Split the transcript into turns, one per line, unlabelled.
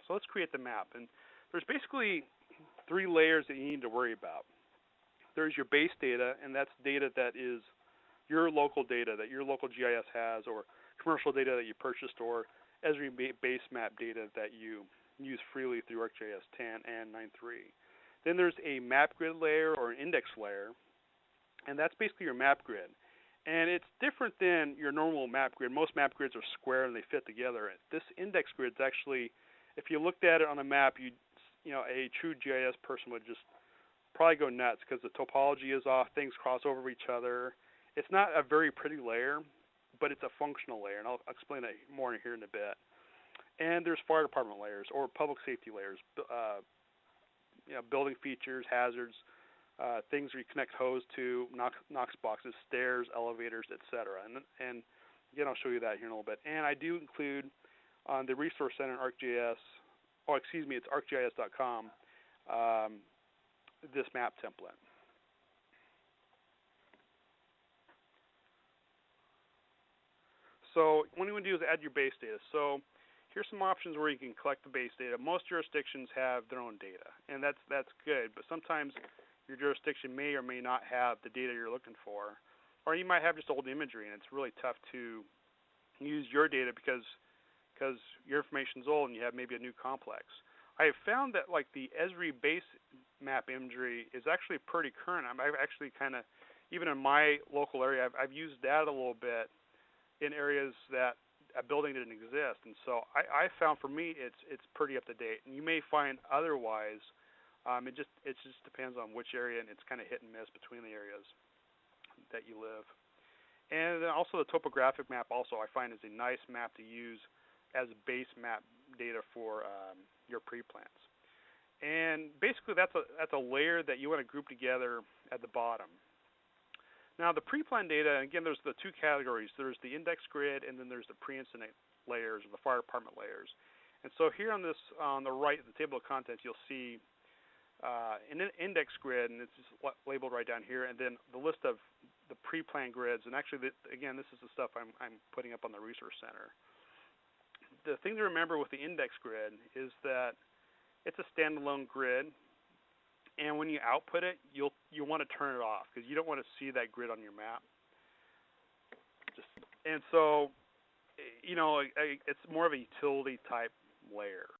So let's create the map. And there's basically three layers that you need to worry about. There's your base data, and that's data that is your local data that your local GIS has, or commercial data that you purchased, or Esri base map data that you use freely through ArcGIS 10 and 9.3. Then there's a map grid layer or an index layer, and that's basically your map grid. And it's different than your normal map grid. Most map grids are square and they fit together. This index grid is actually, if you looked at it on a map, a true GIS person would just probably go nuts because the topology is off, things cross over each other. It's not a very pretty layer, but it's a functional layer, and I'll explain that more here in a bit. And there's fire department layers or public safety layers, building features, hazards, things where you connect hose to, Knox boxes, stairs, elevators, etc. And again, I'll show you that here in a little bit. And I do include on the Resource Center in ArcGIS, it's arcgis.com, this map template. So what you want to do is add your base data. So here's some options where you can collect the base data. Most jurisdictions have their own data, and that's good, but sometimes your jurisdiction may or may not have the data you're looking for, or you might have just old imagery, and it's really tough to use your data because your information's old and you have maybe a new complex. I have found that like the Esri base map imagery is actually pretty current. I've actually kind of, even in my local area, I've used that a little bit in areas that a building didn't exist, and so I found for me it's pretty up to date. And you may find otherwise. It just depends on which area, and it's kind of hit and miss between the areas that you live. And then also the topographic map also I find is a nice map to use as base map data for your pre-plans. And basically that's a layer that you want to group together at the bottom. Now the pre-plan data, again, there's the two categories. There's the index grid, and then there's the pre-incident layers, or the fire department layers. And so here on the right, the table of contents, you'll see an index grid, and it's just labeled right down here, and then the list of the pre-plan grids. And actually, again, this is the stuff I'm putting up on the Resource Center. The thing to remember with the index grid is that it's a standalone grid, and when you output it, you'll want to turn it off because you don't want to see that grid on your map. And so, it's more of a utility type layer.